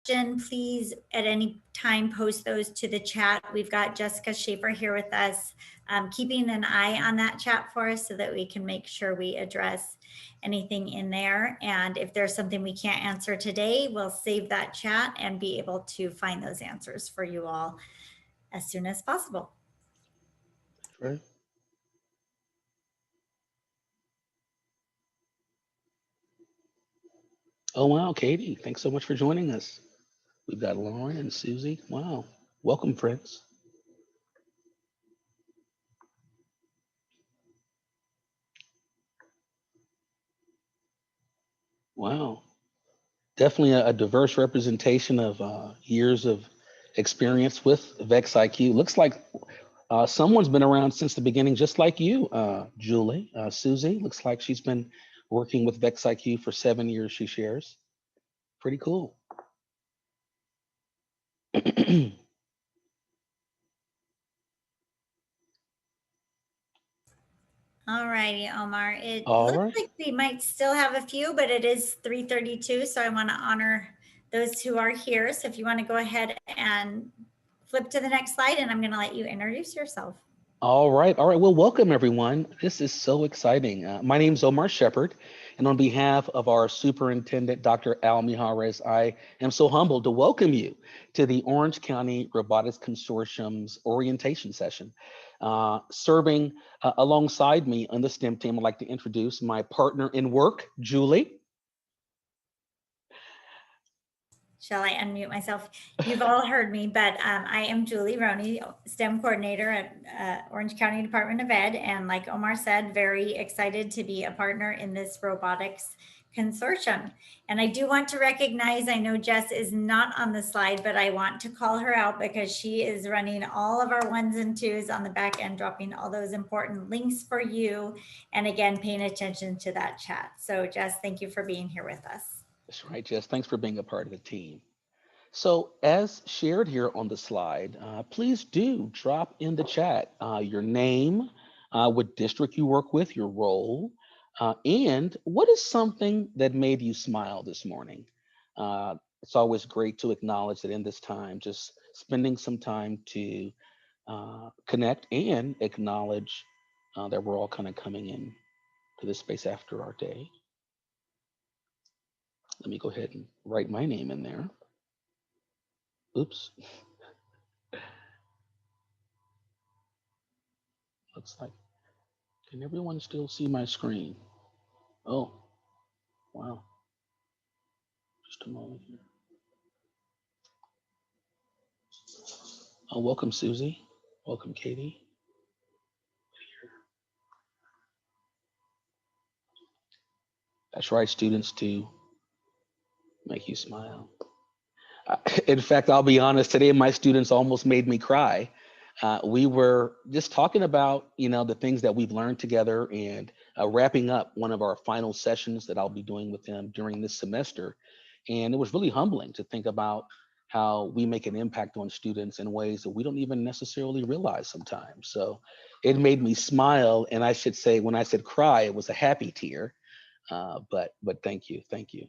please at any time post those to the chat. We've got Jessica Schaefer here with us, keeping an eye on that chat for us so that we can make sure we address anything in there. And if there's something we can't answer today, we'll save that chat and be able to find those answers for you all as soon as possible. Right. Oh, wow, Katie, thanks so much for joining us. We've got Lauren and Susie. Wow. Welcome, friends. Wow. Definitely a diverse representation of years of experience with VEX IQ. Looks like someone's been around since the beginning, just like you, Julie. Susie, looks like she's been working with VEX IQ for 7 years, she shares. Pretty cool. All righty, Omar. It All looks right. like we might still have a few, but it is 3:32, so I want to honor those who are here. So if you want to go ahead and flip to the next slide, and I'm going to let you introduce yourself. All right. All right. Well, welcome everyone. This is so exciting. My name is Omar Shepard, and on behalf of our superintendent, Dr. Al Mijares, I am so humbled to welcome you to the Orange County Robotics Consortium's orientation session. Serving alongside me on the STEM team, I'd like to introduce my partner in work, Julie. Shall I unmute myself? You've all heard me, but I am Julie Roney, STEM coordinator at Orange County Department of Ed. And like Omar said, very excited to be a partner in this robotics consortium. And I do want to recognize, I know Jess is not on the slide, but I want to call her out because she is running all of our ones and twos on the back end, dropping all those important links for you. And again, paying attention to that chat. So Jess, thank you for being here with us. That's right, Jess. Thanks for being a part of the team. So, as shared here on the slide, please do drop in the chat your name, what district you work with, your role, and what is something that made you smile this morning. It's always great to acknowledge that in this time, just spending some time to connect and acknowledge that we're all kind of coming in to this space after our day. Let me go ahead and write my name in there. Oops. Looks like, can everyone still see my screen? Oh, wow. Just a moment here. Oh, welcome, Susie. Welcome, Katie. That's right, students, to make you smile. In fact, I'll be honest, today my students almost made me cry. We were just talking about, the things that we've learned together and wrapping up one of our final sessions that I'll be doing with them during this semester. And it was really humbling to think about how we make an impact on students in ways that we don't even necessarily realize sometimes. So it made me smile. And I should say, when I said cry, it was a happy tear. But thank you. Thank you.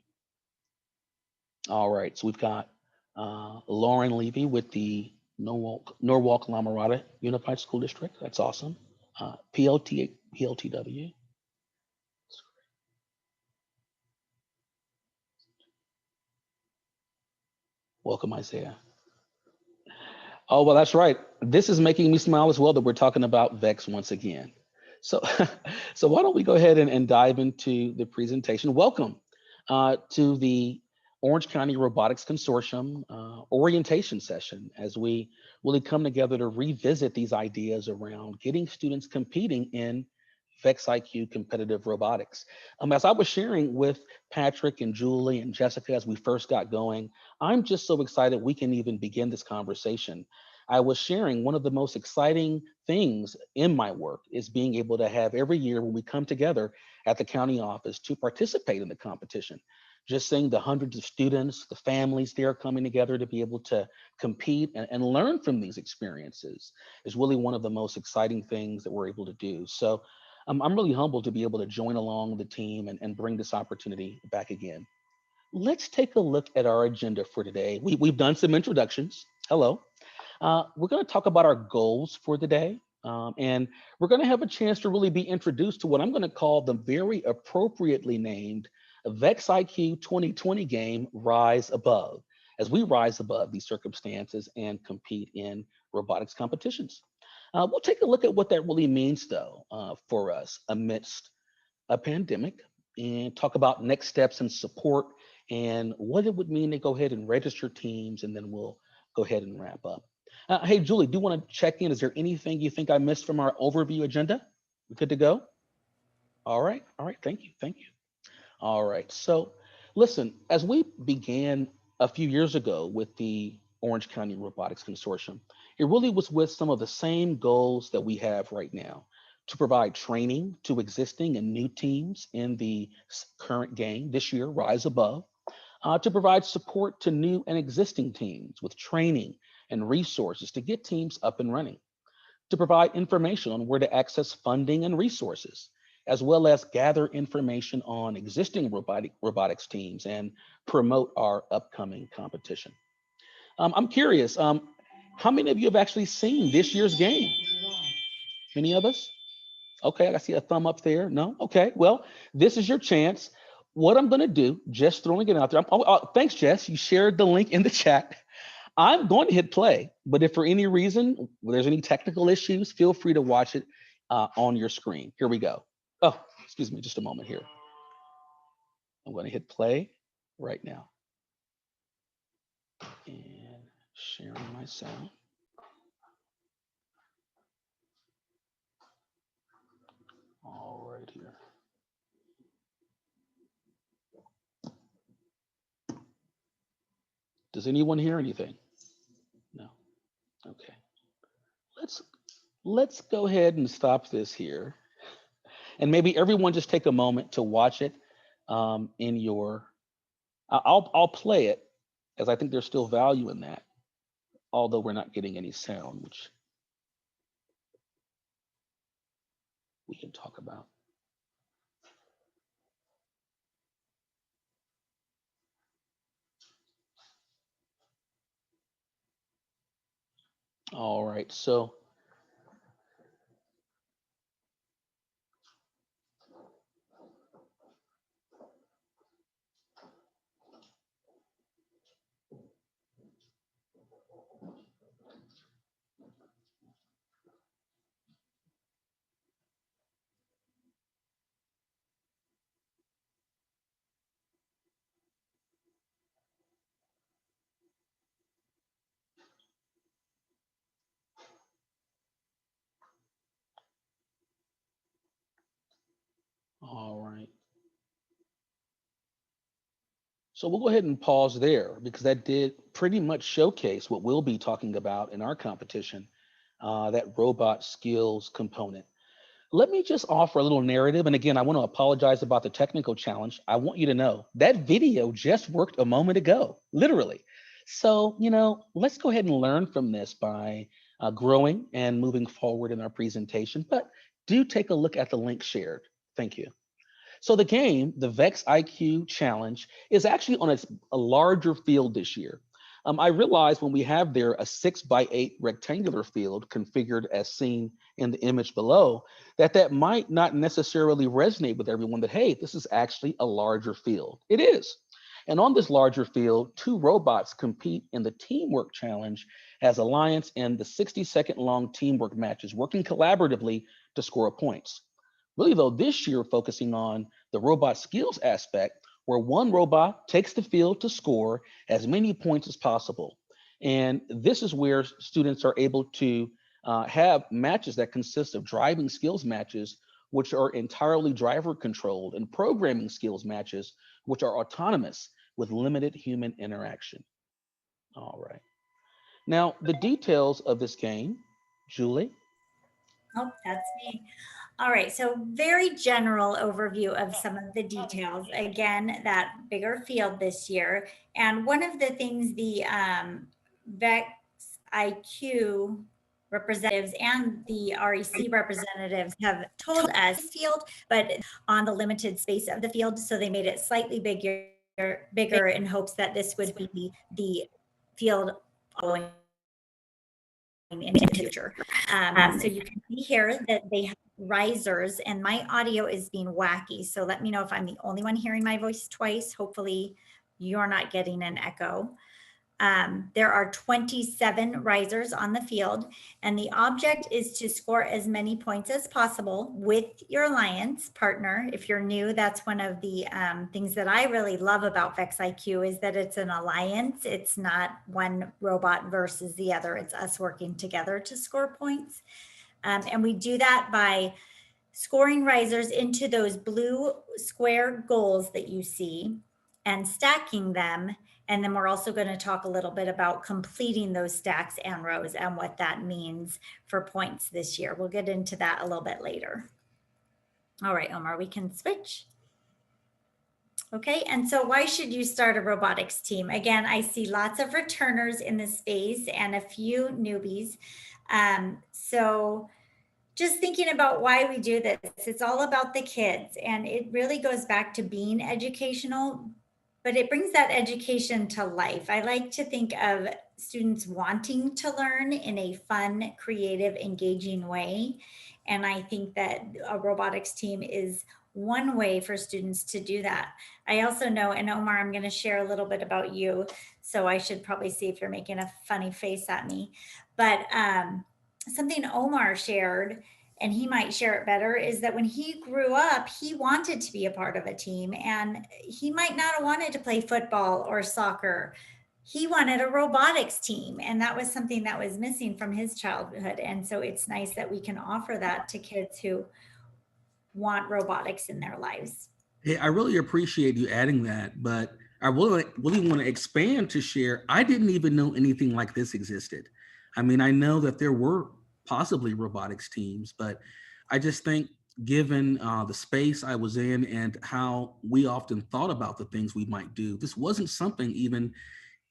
All right. So we've got Lauren Levy with the Norwalk Lamarada Unified School District. That's awesome. PLTW. Welcome, Isaiah. Oh, well, that's right. This is making me smile as well that we're talking about VEX once again. So, so why don't we go ahead and dive into the presentation. Welcome to the Orange County Robotics Consortium orientation session as we really come together to revisit these ideas around getting students competing in VEX IQ competitive robotics. As I was sharing with Patrick and Julie and Jessica as we first got going, I'm just so excited we can even begin this conversation. I was sharing one of the most exciting things in my work is being able to have every year when we come together at the county office to participate in the competition. Just seeing the hundreds of students, the families there coming together to be able to compete and learn from these experiences is really one of the most exciting things that we're able to do. So I'm really humbled to be able to join along the team and bring this opportunity back again. let's take a look at our agenda for today. We've done some introductions. Hello. We're going to talk about our goals for the day. And we're going to have a chance to really be introduced to what I'm going to call the very appropriately named VEX IQ 2020 game, Rise Above, as we rise above these circumstances and compete in robotics competitions. We'll take a look at what that really means, though, for us amidst a pandemic and talk about next steps and support and what it would mean to go ahead and register teams, and then we'll go ahead and wrap up. Hey, Julie, do you want to check in? Is there anything you think I missed from our overview agenda? We good to go? All right, thank you, thank you. All right, so listen, as we began a few years ago with the Orange County Robotics Consortium, it really was with some of the same goals that we have right now to provide training to existing and new teams in the current game this year, Rise Above, to provide support to new and existing teams with training and resources to get teams up and running, to provide information on where to access funding and resources, as well as gather information on existing robotics teams and promote our upcoming competition. I'm curious, how many of you have actually seen this year's game? Many of us? Okay, I see a thumb up there. No? Okay, well, this is your chance. What I'm gonna do, just throwing it out there. Thanks, Jess. You shared the link in the chat. I'm going to hit play, but if for any reason there's any technical issues, feel free to watch it on your screen. Here we go. Oh, excuse me, just a moment here. I'm going to hit play right now. And sharing my sound. All right here. Does anyone hear anything? No. Okay. Let's go ahead and stop this here. And maybe everyone just take a moment to watch it in your I'll play it, as I think there's still value in that, although we're not getting any sound, which we can talk about. All right, so all right. So we'll go ahead and pause there because that did pretty much showcase what we'll be talking about in our competition, that robot skills component. Let me just offer a little narrative. And again, I want to apologize about the technical challenge. I want you to know that video just worked a moment ago, literally. So, let's go ahead and learn from this by growing and moving forward in our presentation. But do take a look at the link shared. Thank you. So the game, the VEX IQ Challenge, is actually on a larger field this year. I realized when we have there a 6x8 rectangular field configured as seen in the image below, that might not necessarily resonate with everyone that, hey, this is actually a larger field. It is. And on this larger field, two robots compete in the Teamwork Challenge as Alliance and the 60-second long teamwork matches, working collaboratively to score points. Really, though, this year focusing on the robot skills aspect, where one robot takes the field to score as many points as possible. And this is where students are able to have matches that consist of driving skills matches, which are entirely driver controlled, and programming skills matches, which are autonomous with limited human interaction. All right. Now, the details of this game, Julie. Oh, that's me. All right, so very general overview of some of the details. Again, that bigger field this year. And one of the things the VEX IQ representatives and the REC representatives have told us field, but on the limited space of the field, so they made it slightly bigger bigger in hopes that this would be the field following in the future. So you can see here that they have risers, and my audio is being wacky. So let me know if I'm the only one hearing my voice twice. Hopefully you're not getting an echo. There are 27 risers on the field, and the object is to score as many points as possible with your alliance partner. If you're new, that's one of the things that I really love about VEX IQ is that it's an alliance. It's not one robot versus the other. It's us working together to score points. And we do that by scoring risers into those blue square goals that you see and stacking them. And then we're also going to talk a little bit about completing those stacks and rows and what that means for points this year. We'll get into that a little bit later. All right, Omar, we can switch. Okay, and so why should you start a robotics team? Again, I see lots of returners in this space and a few newbies. So just thinking about why we do this, it's all about the kids, and it really goes back to being educational, but it brings that education to life. I like to think of students wanting to learn in a fun, creative, engaging way. And I think that a robotics team is one way for students to do that. I also know, and Omar, I'm going to share a little bit about you. So I should probably see if you're making a funny face at me. But something Omar shared, and he might share it better, is that when he grew up, he wanted to be a part of a team, and he might not have wanted to play football or soccer. He wanted a robotics team, and that was something that was missing from his childhood. And so it's nice that we can offer that to kids who want robotics in their lives. Hey, I really appreciate you adding that, but I really want to expand to share. I didn't even know anything like this existed. I mean, I know that there were possibly robotics teams, but I just think given the space I was in and how we often thought about the things we might do, this wasn't something even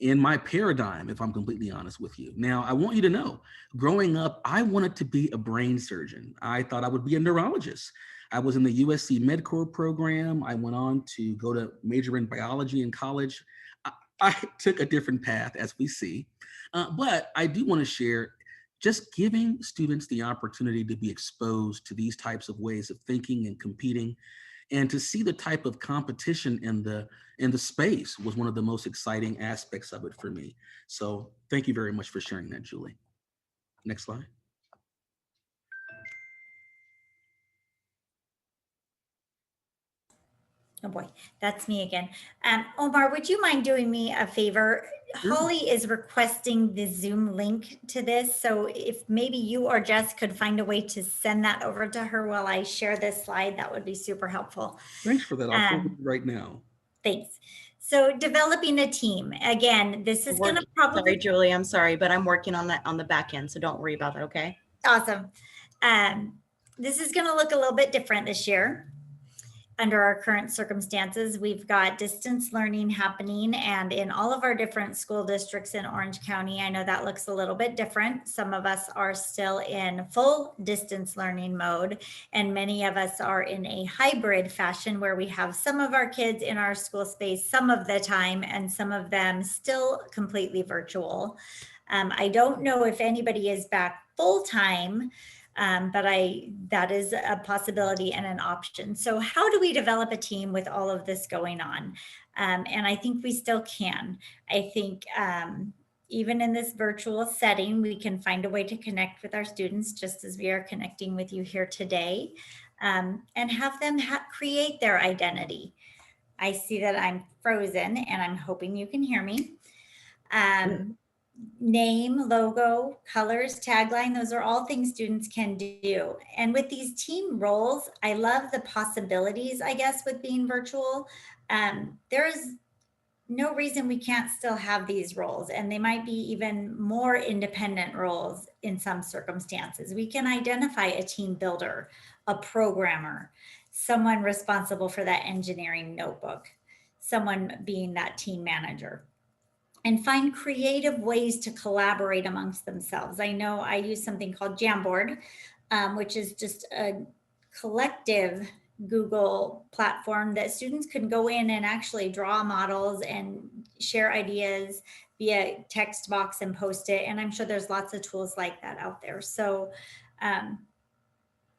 in my paradigm, if I'm completely honest with you. Now, I want you to know, growing up, I wanted to be a brain surgeon. I thought I would be a neurologist. I was in the USC MedCorps program. I went on to go to major in biology in college. I took a different path, as we see. But I do want to share just giving students the opportunity to be exposed to these types of ways of thinking and competing, and to see the type of competition in the space was one of the most exciting aspects of it for me. So thank you very much for sharing that, Julie. Next slide. Oh boy, that's me again. Omar, would you mind doing me a favor? Sure. Holly is requesting the Zoom link to this. So if maybe you or Jess could find a way to send that over to her while I share this slide, that would be super helpful. Thanks for that. I'll forward it right now. Thanks. So developing a team. Again, this is going to probably... Sorry, Julie, I'm sorry, but I'm working on that on the back end. So don't worry about that, okay? Awesome. This is going to look a little bit different this year. Under our current circumstances, we've got distance learning happening, and in all of our different school districts in Orange County, I know that looks a little bit different. Some of us are still in full distance learning mode, and many of us are in a hybrid fashion where we have some of our kids in our school space some of the time and some of them still completely virtual. I don't know if anybody is back full time, but that is a possibility and an option. So how do we develop a team with all of this going on? And I think we still can. I think even in this virtual setting, we can find a way to connect with our students just as we are connecting with you here today, and have them create their identity. I see that I'm frozen and I'm hoping you can hear me. Name, logo, colors, tagline, those are all things students can do. And with these team roles, I love the possibilities, I guess, with being virtual. There is no reason we can't still have these roles, and they might be even more independent roles in some circumstances. We can identify a team builder, a programmer, someone responsible for that engineering notebook, someone being that team manager, and find creative ways to collaborate amongst themselves. I know I use something called Jamboard, which is just a collective Google platform that students can go in and actually draw models and share ideas via text box and post it. And I'm sure there's lots of tools like that out there. So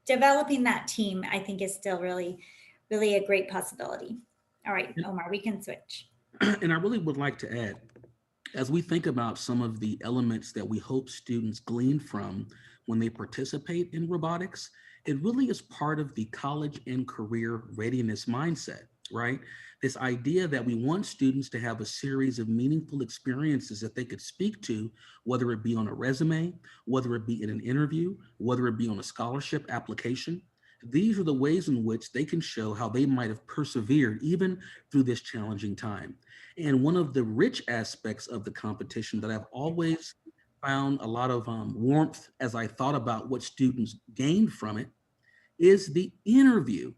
developing that team, I think, is still really, really a great possibility. All right, Omar, we can switch. And I really would like to add, as we think about some of the elements that we hope students glean from when they participate in robotics, it really is part of the college and career readiness mindset, right? This idea that we want students to have a series of meaningful experiences that they could speak to, whether it be on a resume, whether it be in an interview, whether it be on a scholarship application. These are the ways in which they can show how they might have persevered even through this challenging time. And one of the rich aspects of the competition that I've always found a lot of warmth as I thought about what students gained from it is the interview.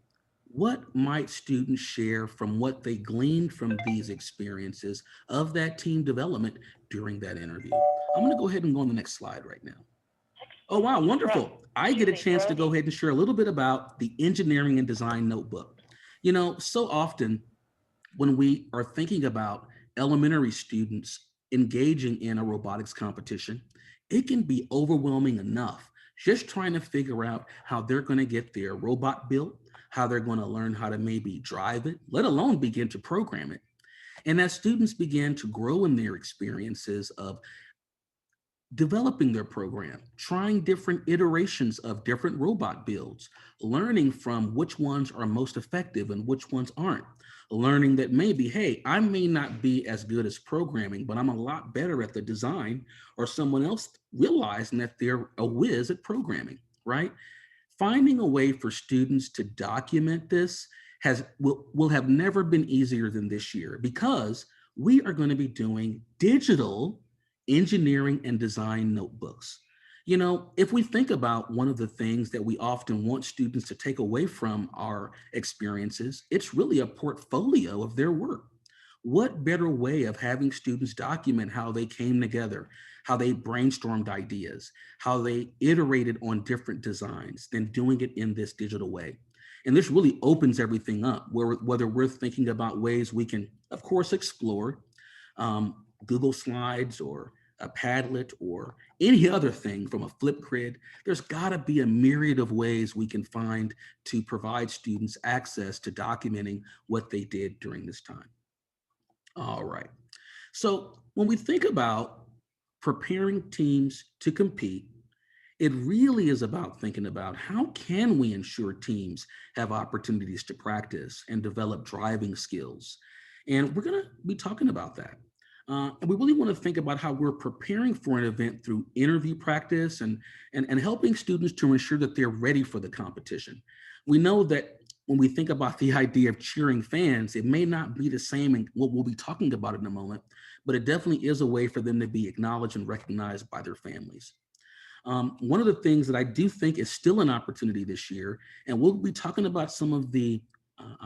What might students share from what they gleaned from these experiences of that team development during that interview? I'm going to go ahead and go on the next slide right now. Oh, wow, wonderful. I get a chance to go ahead and share a little bit about the engineering and design notebook. You know, so often when we are thinking about elementary students engaging in a robotics competition, it can be overwhelming enough just trying to figure out how they're going to get their robot built, how they're going to learn how to maybe drive it, let alone begin to program it. And as students begin to grow in their experiences of developing their program, trying different iterations of different robot builds, learning from which ones are most effective and which ones aren't, learning that maybe, hey, I may not be as good as programming, but I'm a lot better at the design, or someone else realizing that they're a whiz at programming, right? Finding a way for students to document this will have never been easier than this year, because we are going to be doing digital engineering and design notebooks. You know, if we think about one of the things that we often want students to take away from our experiences, it's really a portfolio of their work. What better way of having students document how they came together, how they brainstormed ideas, how they iterated on different designs than doing it in this digital way? And this really opens everything up, whether we're thinking about ways we can, of course, explore Google Slides or a Padlet or any other thing from a Flipgrid. There's got to be a myriad of ways we can find to provide students access to documenting what they did during this time. All right. So when we think about preparing teams to compete, it really is about thinking about how can we ensure teams have opportunities to practice and develop driving skills. And we're going to be talking about that. And we really want to think about how we're preparing for an event through interview practice and helping students to ensure that they're ready for the competition. We know that when we think about the idea of cheering fans, it may not be the same in what we'll be talking about in a moment, but it definitely is a way for them to be acknowledged and recognized by their families. One of the things that I do think is still an opportunity this year, and we'll be talking about some of the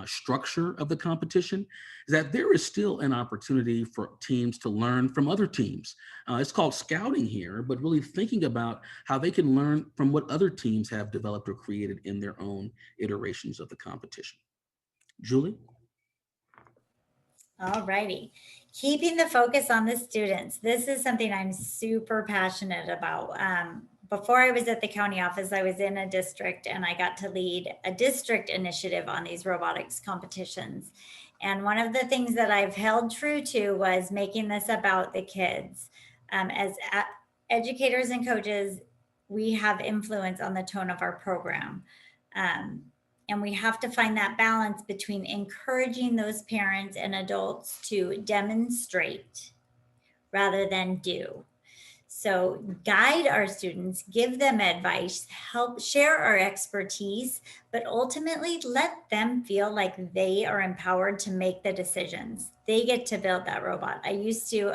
structure of the competition, is that there is still an opportunity for teams to learn from other teams. It's called scouting here, but really thinking about how they can learn from what other teams have developed or created in their own iterations of the competition. Julie? All righty. Keeping the focus on the students. This is something I'm super passionate about. Before I was at the county office, I was in a district and I got to lead a district initiative on these robotics competitions. And one of the things that I've held true to was making this about the kids. As educators and coaches, we have influence on the tone of our program. And we have to find that balance between encouraging those parents and adults to demonstrate rather than do. So guide our students, give them advice, help share our expertise, but ultimately let them feel like they are empowered to make the decisions. They get to build that robot. I used to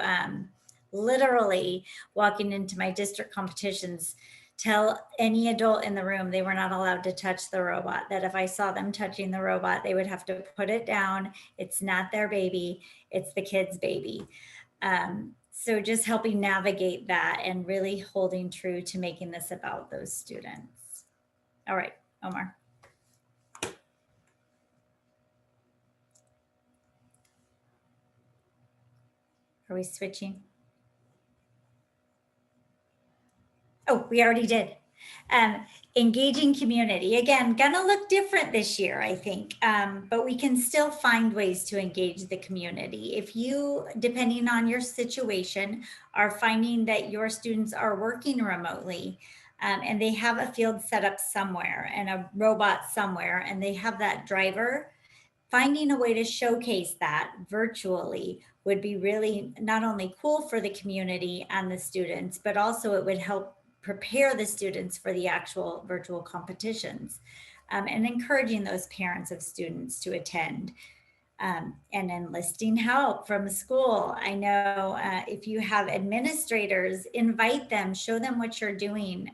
literally, walking into my district competitions, tell any adult in the room they were not allowed to touch the robot, that if I saw them touching the robot, they would have to put it down. It's not their baby, it's the kid's baby. So just helping navigate that and really holding true to making this about those students. All right, Omar. Are we switching? Oh, we already did. Engaging community. Again, gonna look different this year, I think, but we can still find ways to engage the community. If you, depending on your situation, are finding that your students are working remotely, and they have a field set up somewhere and a robot somewhere, and they have that driver, finding a way to showcase that virtually would be really not only cool for the community and the students, but also it would help prepare the students for the actual virtual competitions, and encouraging those parents of students to attend, and enlisting help from school. I know if you have administrators, invite them, show them what you're doing.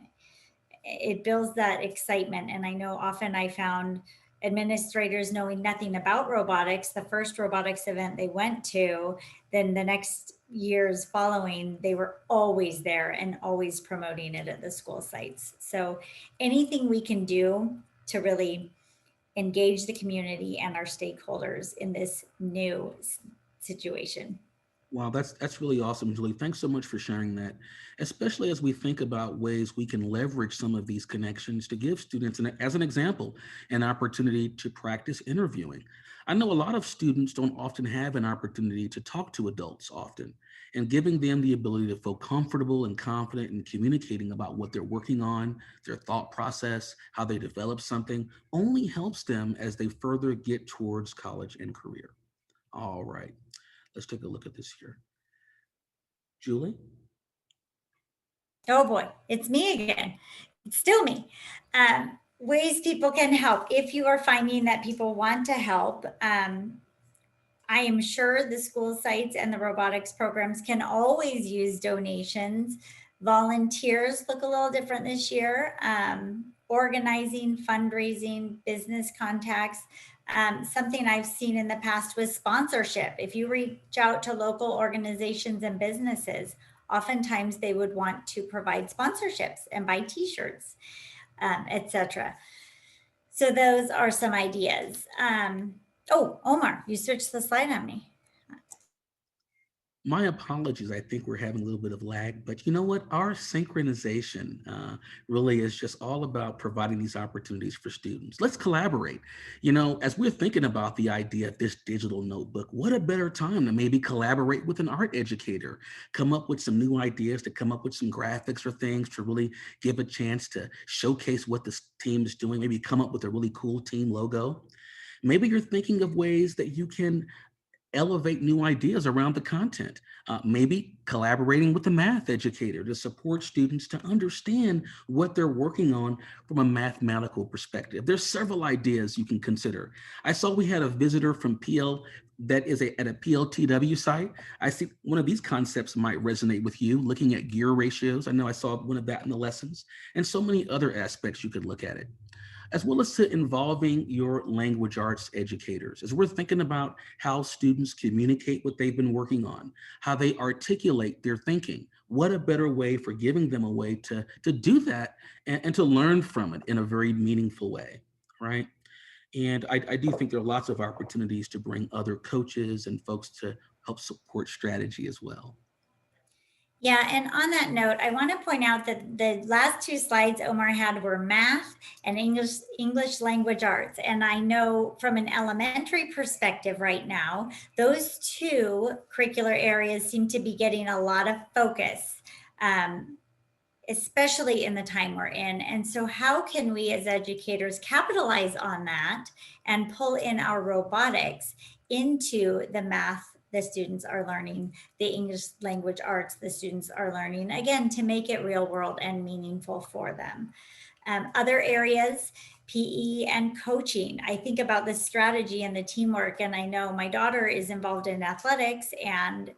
It builds that excitement. And I know often I found administrators knowing nothing about robotics, the first robotics event they went to, then the next years following, they were always there and always promoting it at the school sites. So anything we can do to really engage the community and our stakeholders in this new situation. Wow, that's really awesome, Julie. Thanks so much for sharing that, especially as we think about ways we can leverage some of these connections to give students, as an example, an opportunity to practice interviewing. I know a lot of students don't often have an opportunity to talk to adults often, and giving them the ability to feel comfortable and confident in communicating about what they're working on, their thought process, how they develop something, only helps them as they further get towards college and career. All right. Let's take a look at this here. Julie? Oh boy, it's me again. It's still me. Ways people can help. If you are finding that people want to help, I am sure the school sites and the robotics programs can always use donations. Volunteers look a little different this year. Organizing, fundraising, business contacts. Something I've seen in the past was sponsorship. If you reach out to local organizations and businesses, oftentimes they would want to provide sponsorships and buy t-shirts, etc. So those are some ideas. Oh, Omar, you switched the slide on me. My apologies. I think we're having a little bit of lag, but you know what? Our synchronization really is just all about providing these opportunities for students. Let's collaborate. You know, as we're thinking about the idea of this digital notebook, what a better time to maybe collaborate with an art educator, come up with some new ideas, to come up with some graphics or things to really give a chance to showcase what this team is doing, maybe come up with a really cool team logo. Maybe you're thinking of ways that you can elevate new ideas around the content. Maybe collaborating with a math educator to support students to understand what they're working on from a mathematical perspective. There's several ideas you can consider. I saw we had a visitor from PL that is at a PLTW site. I see one of these concepts might resonate with you, looking at gear ratios. I know I saw one of that in the lessons, and so many other aspects you could look at it, as well as to involving your language arts educators. As we're thinking about how students communicate what they've been working on, how they articulate their thinking, what a better way for giving them a way to do that and to learn from it in a very meaningful way, right? And I do think there are lots of opportunities to bring other coaches and folks to help support strategy as well. Yeah, and on that note, I want to point out that the last two slides Omar had were math and English language arts. And I know from an elementary perspective right now, those two curricular areas seem to be getting a lot of focus, especially in the time we're in. And so how can we as educators capitalize on that and pull in our robotics into the math the students are learning, the English language arts the students are learning, again, to make it real world and meaningful for them. Other areas, PE and coaching. I think about the strategy and the teamwork, and I know my daughter is involved in athletics and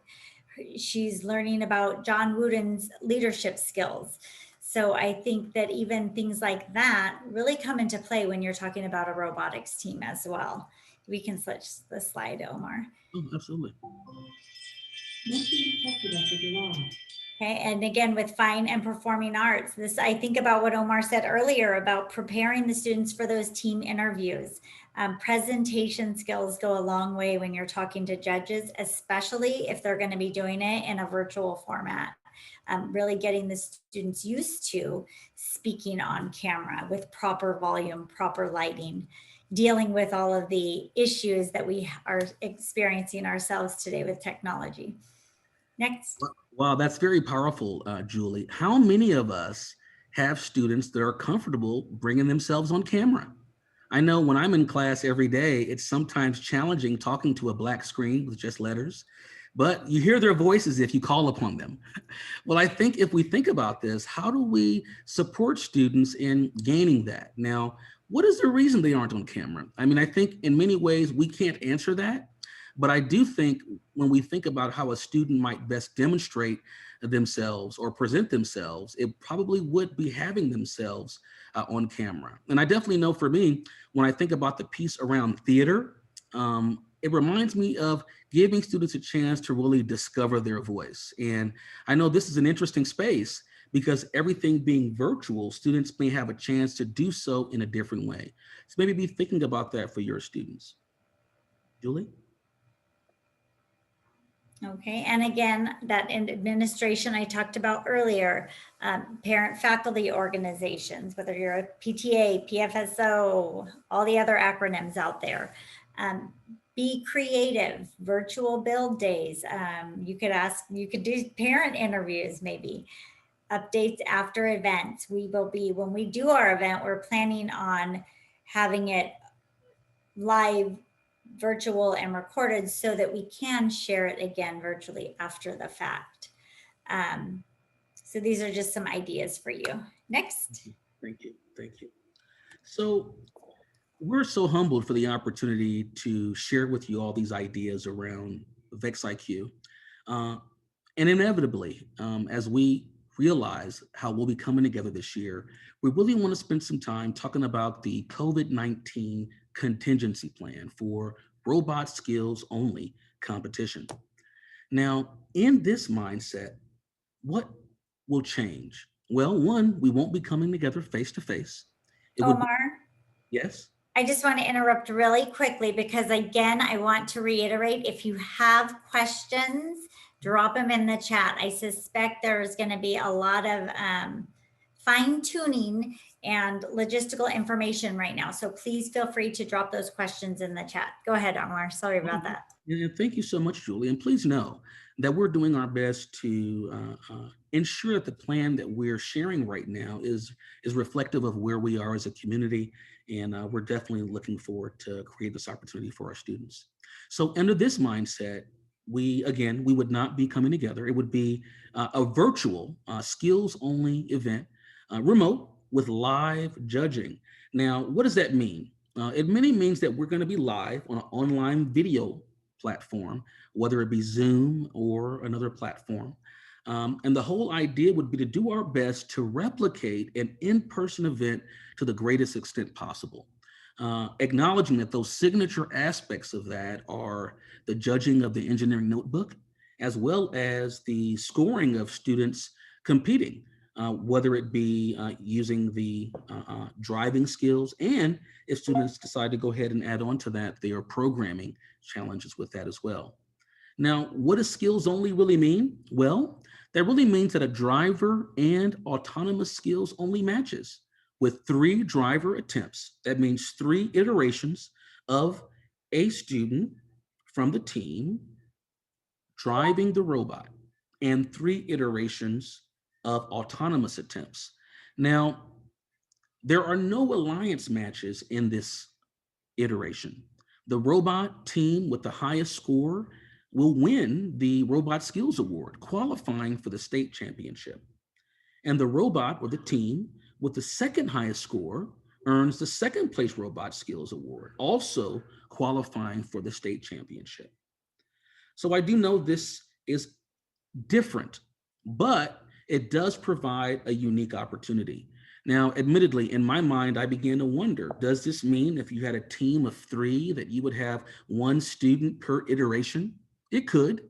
she's learning about John Wooden's leadership skills. So I think that even things like that really come into play when you're talking about a robotics team as well. We can switch the slide, Omar. Oh, absolutely. Okay, and again, with fine and performing arts, this, I think about what Omar said earlier about preparing the students for those team interviews. Presentation skills go a long way when you're talking to judges, especially if they're going to be doing it in a virtual format. Really getting the students used to speaking on camera with proper volume, proper lighting, dealing with all of the issues that we are experiencing ourselves today with technology. Next. Wow, that's very powerful, Julie. How many of us have students that are comfortable bringing themselves on camera? I know when I'm in class every day, it's sometimes challenging talking to a black screen with just letters, but you hear their voices if you call upon them. Well, I think if we think about this, how do we support students in gaining that? Now, what is the reason they aren't on camera? I mean, I think in many ways we can't answer that, but I do think when we think about how a student might best demonstrate themselves or present themselves, it probably would be having themselves on camera. And I definitely know for me, when I think about the piece around theater, it reminds me of giving students a chance to really discover their voice. And I know this is an interesting space because everything being virtual, students may have a chance to do so in a different way. So maybe be thinking about that for your students. Julie? Okay, and again, that in administration I talked about earlier, parent faculty organizations, whether you're a PTA, PFSO, all the other acronyms out there. Be creative, virtual build days. You could do parent interviews maybe, updates after events. When we do our event, we're planning on having it live, virtual and recorded so that we can share it again virtually after the fact. So these are just some ideas for you. Next. Thank you. Thank you. So we're so humbled for the opportunity to share with you all these ideas around VEX IQ. And inevitably, as we realize how we'll be coming together this year, we really want to spend some time talking about the COVID-19 contingency plan for robot skills only competition. Now, in this mindset, what will change? Well, one, we won't be coming together face to face. Omar? Yes? I just want to interrupt really quickly because again, I want to reiterate, if you have questions, drop them in the chat. I suspect there's going to be a lot of fine tuning and logistical information right now. So please feel free to drop those questions in the chat. Go ahead, Omar. Sorry about that. Yeah, thank you so much, Julie. And please know that we're doing our best to ensure that the plan that we're sharing right now is reflective of where we are as a community. And we're definitely looking forward to create this opportunity for our students. So under this mindset, we would not be coming together. It would be a virtual skills only event, remote with live judging. Now, what does that mean? It mainly means that we're going to be live on an online video platform, whether it be Zoom or another platform. And the whole idea would be to do our best to replicate an in-person event to the greatest extent possible. Acknowledging that those signature aspects of that are the judging of the engineering notebook, as well as the scoring of students competing, whether it be using the driving skills, and if students decide to go ahead and add on to that, there are programming challenges with that as well. Now, what does skills only really mean? Well, that really means that a driver and autonomous skills only matches with 3 driver attempts. That means 3 iterations of a student from the team driving the robot and 3 iterations of autonomous attempts. Now, there are no alliance matches in this iteration. The robot team with the highest score will win the Robot Skills Award, qualifying for the state championship. And the robot or the team with the second highest score earns the second place Robot Skills Award, also qualifying for the state championship. So I do know this is different, but it does provide a unique opportunity. Now, admittedly, in my mind, I began to wonder, does this mean if you had a team of 3 that you would have 1 student per iteration? It could.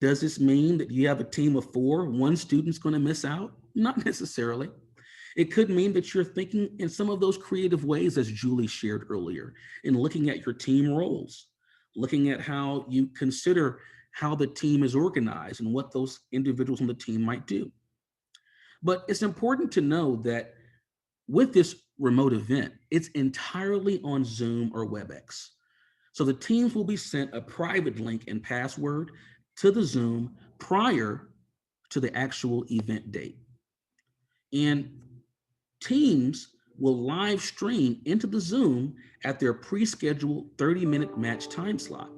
Does this mean that you have a team of 4, 1 student's going to miss out? Not necessarily. It could mean that you're thinking in some of those creative ways, as Julie shared earlier, in looking at your team roles, looking at how you consider how the team is organized and what those individuals on the team might do. But it's important to know that with this remote event, it's entirely on Zoom or WebEx. So the teams will be sent a private link and password to the Zoom prior to the actual event date. And teams will live stream into the Zoom at their pre-scheduled 30-minute match time slot.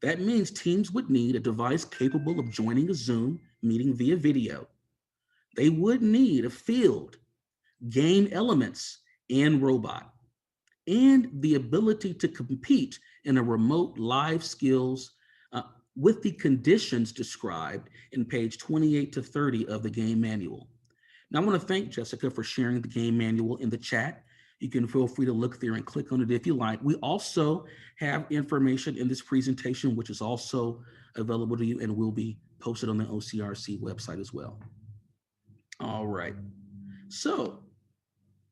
That means teams would need a device capable of joining a Zoom meeting via video. They would need a field, game elements, and robot, and the ability to compete in a remote live skills with the conditions described in page 28 to 30 of the game manual. Now, I want to thank Jessica for sharing the game manual in the chat. You can feel free to look there and click on it if you like. We also have information in this presentation, which is also available to you and will be posted on the OCRC website as well. All right. So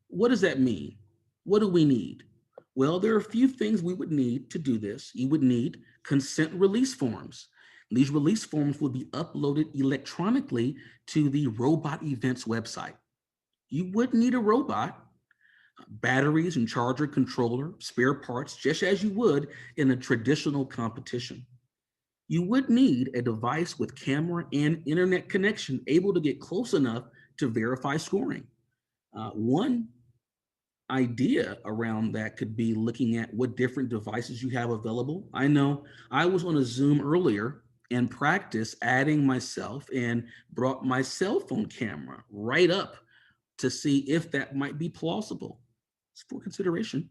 what does that mean? What do we need? Well, there are a few things we would need to do this. You would need consent release forms. These release forms will be uploaded electronically to the Robot Events website. You would need a robot, batteries and charger controller, spare parts, just as you would in a traditional competition. You would need a device with camera and internet connection able to get close enough to verify scoring. One idea around that could be looking at what different devices you have available. I know I was on a Zoom earlier and practiced adding myself and brought my cell phone camera right up to see if that might be plausible. It's for consideration.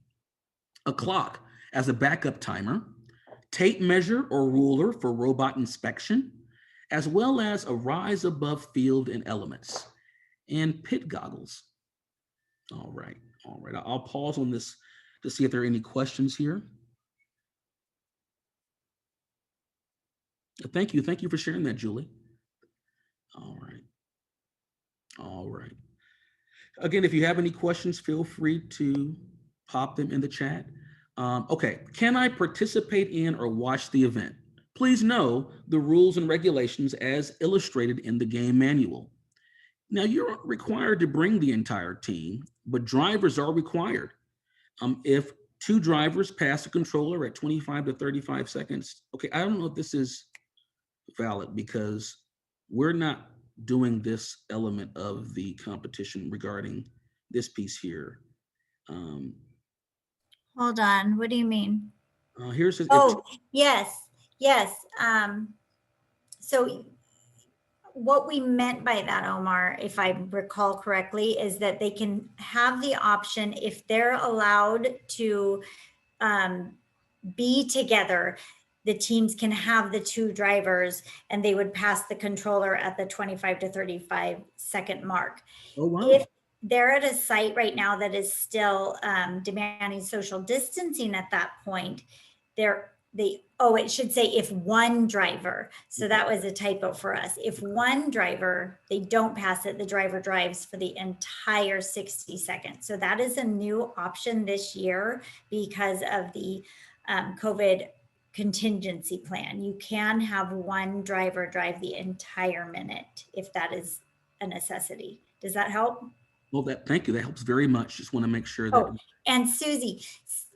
A clock as a backup timer, tape measure or ruler for robot inspection, as well as a rise above field and elements, and pit goggles. All right. I'll pause on this to see if there are any questions here. Thank you for sharing that, Julie. All right. Again, if you have any questions, feel free to pop them in the chat. Okay, can I participate in or watch the event? Please know the rules and regulations as illustrated in the game manual. Now, you're required to bring the entire team, but drivers are required. If two drivers pass the controller at 25 to 35 seconds, okay, I don't know if this is valid because we're not doing this element of the competition regarding this piece here. Hold on, what do you mean? Here's his. Oh, yes. So what we meant by that, Omar, if I recall correctly, is that they can have the option if they're allowed to be together, the teams can have the two drivers and they would pass the controller at the 25 to 35 second mark. Oh, wow. If they're at a site right now that is still demanding social distancing at that point, it should say if one driver. So that was a typo for us. If one driver, they don't pass it, the driver drives for the entire 60 seconds. So that is a new option this year because of the COVID contingency plan. You can have one driver drive the entire minute if that is a necessity. Does that help? Well, thank you. That helps very much. Just want to make sure that. Oh, and Susie,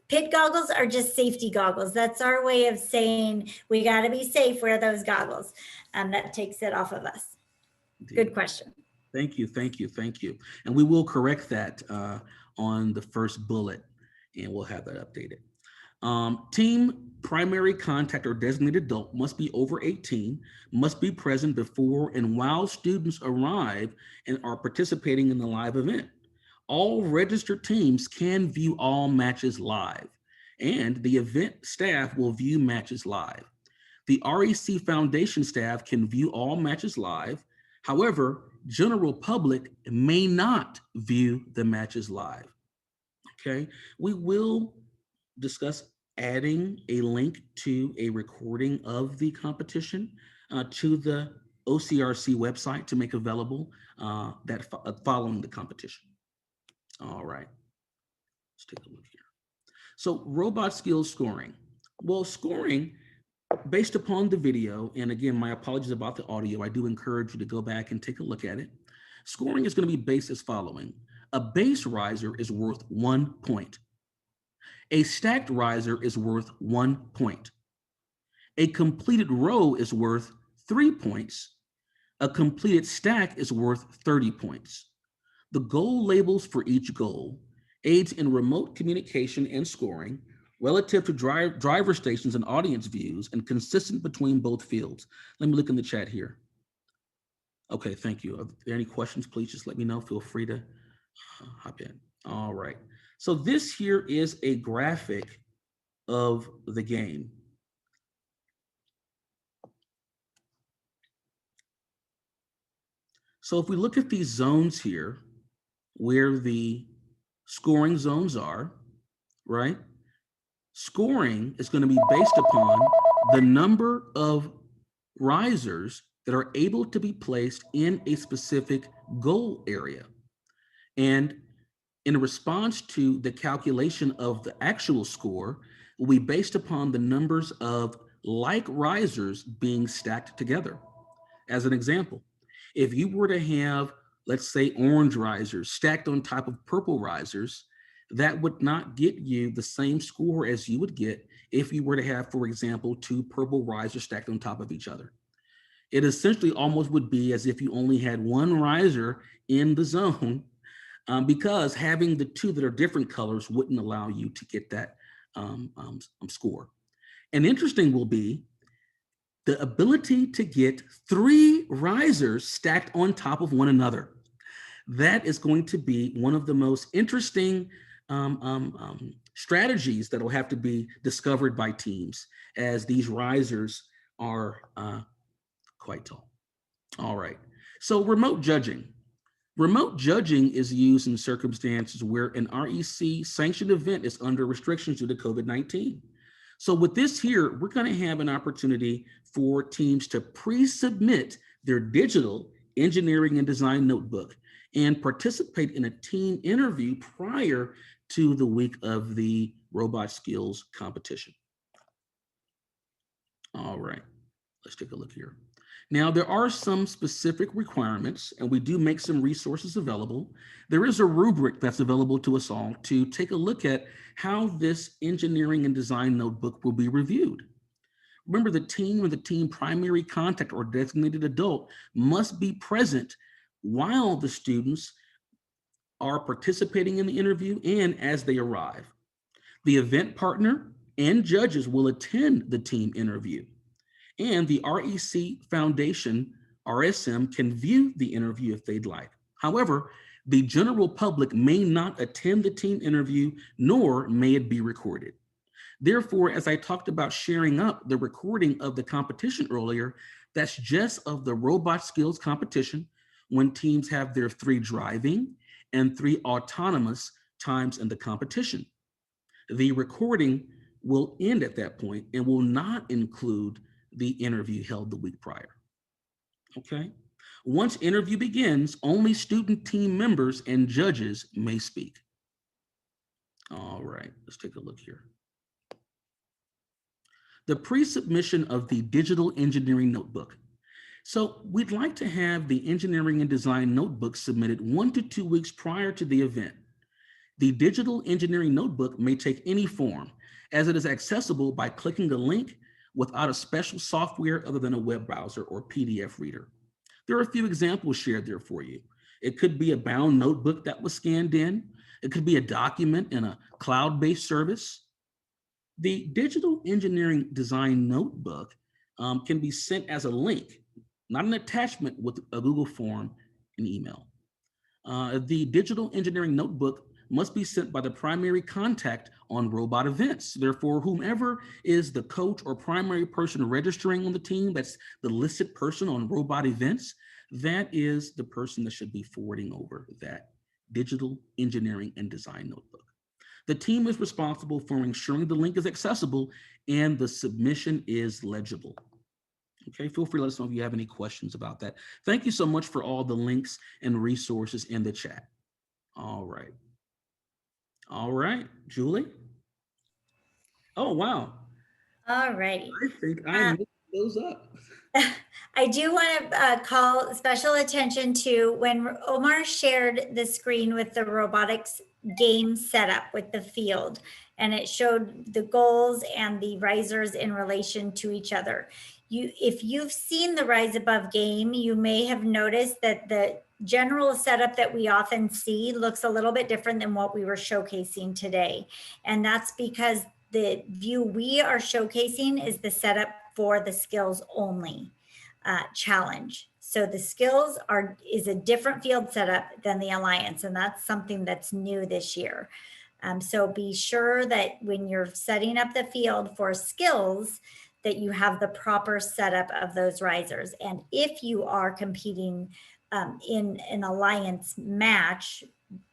pit goggles are just safety goggles. That's our way of saying we got to be safe. Wear those goggles. That takes it off of us. Indeed. Good question. Thank you. And we will correct that on the first bullet, and we'll have that updated. Team primary contact or designated adult must be over 18, must be present before and while students arrive and are participating in the live event. All registered teams can view all matches live, and the event staff will view matches live. The REC Foundation staff can view all matches live. However, general public may not view the matches live. Okay, we will discuss adding a link to a recording of the competition to the OCRC website to make available following the competition. All right, let's take a look here. So robot skills scoring. Well, scoring based upon the video, and again, my apologies about the audio. I do encourage you to go back and take a look at it. Scoring is going to be based as following. A base riser is worth 1 point. A stacked riser is worth 1 point. A completed row is worth 3 points. A completed stack is worth 30 points. The goal labels for each goal aids in remote communication and scoring relative to driver stations and audience views and consistent between both fields. Let me look in the chat here. Okay, thank you. Are there any questions? Please just let me know. Feel free to hop in. All right. So this here is a graphic of the game. So if we look at these zones here, where the scoring zones are, right? Scoring is going to be based upon the number of risers that are able to be placed in a specific goal area. And in response to the calculation of the actual score, will be based upon the numbers of like risers being stacked together. As an example, if you were to have, let's say, orange risers stacked on top of purple risers, that would not get you the same score as you would get if you were to have, for example, 2 purple risers stacked on top of each other. It essentially almost would be as if you only had 1 riser in the zone, because having the 2 that are different colors wouldn't allow you to get that score. And interesting will be the ability to get 3 risers stacked on top of one another. That is going to be one of the most interesting strategies that will have to be discovered by teams, as these risers are quite tall. All right, so remote judging. Remote judging is used in circumstances where an REC sanctioned event is under restrictions due to COVID-19. So with this here, we're going to have an opportunity for teams to pre-submit their digital engineering and design notebook and participate in a team interview prior to the week of the robot skills competition. All right, let's take a look here. Now, there are some specific requirements, and we do make some resources available. There is a rubric that's available to us all to take a look at how this engineering and design notebook will be reviewed. Remember, the team or the team primary contact or designated adult must be present while the students are participating in the interview and as they arrive. The event partner and judges will attend the team interview. And the REC Foundation, RSM, can view the interview if they'd like. However, the general public may not attend the team interview, nor may it be recorded. Therefore, as I talked about sharing up the recording of the competition earlier, that's just of the robot skills competition when teams have their 3 driving and 3 autonomous times in the competition. The recording will end at that point and will not include the interview held the week prior. Okay. Once interview begins, only student team members and judges may speak. All right, let's take a look here. The pre-submission of the digital engineering notebook. So we'd like to have the engineering and design notebook submitted 1 to 2 weeks prior to the event. The digital engineering notebook may take any form, as it is accessible by clicking a link without a special software other than a web browser or PDF reader. There are a few examples shared there for you. It could be a bound notebook that was scanned in. It could be a document in a cloud-based service. The digital engineering design notebook can be sent as a link, not an attachment with a Google form and email. The digital engineering notebook must be sent by the primary contact on robot events. Therefore, whomever is the coach or primary person registering on the team, that's the listed person on robot events, that is the person that should be forwarding over that digital engineering and design notebook. The team is responsible for ensuring the link is accessible and the submission is legible. Okay, feel free to let us know if you have any questions about that. Thank you so much for all the links and resources in the chat. All right. All right, Julie. Oh, wow. All righty. I think I mixed those up. I do want to call special attention to when Omar shared the screen with the robotics game setup with the field, and it showed the goals and the risers in relation to each other. If you've seen the Rise Above game, you may have noticed that the general setup that we often see looks a little bit different than what we were showcasing today. And that's because the view we are showcasing is the setup for the skills only challenge. So the skills is a different field setup than the Alliance, and that's something that's new this year. So be sure that when you're setting up the field for skills, that you have the proper setup of those risers. And if you are competing in an Alliance match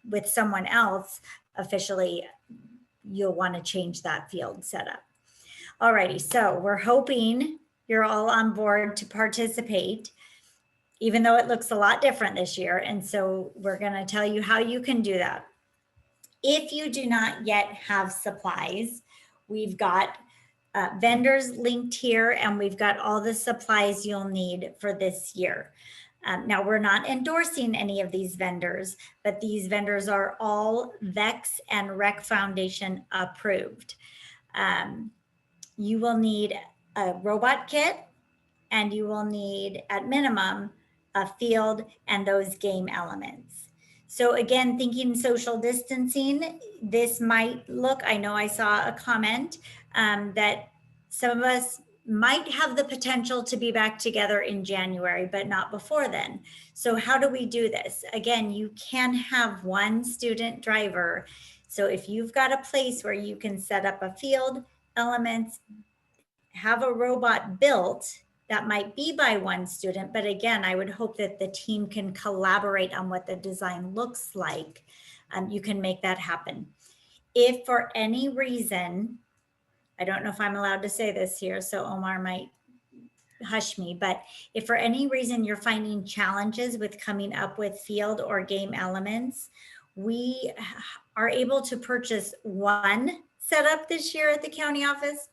with someone else officially, you'll want to change that field setup. Alrighty, so we're hoping you're all on board to participate, even though it looks a lot different this year. And so we're going to tell you how you can do that. If you do not yet have supplies, we've got vendors linked here, and we've got all the supplies you'll need for this year. Now, we're not endorsing any of these vendors, but these vendors are all VEX and Rec Foundation approved. You will need a robot kit, and you will need, at minimum, a field and those game elements. So again, thinking social distancing, this might look, I know I saw a comment that some of us might have the potential to be back together in January, but not before then. So how do we do this? Again, you can have one student driver. So if you've got a place where you can set up a field, elements, have a robot built, that might be by one student, but again, I would hope that the team can collaborate on what the design looks like. You can make that happen. If for any reason, I don't know if I'm allowed to say this here, so Omar might hush me, but if for any reason you're finding challenges with coming up with field or game elements, we are able to purchase one setup this year at the county office.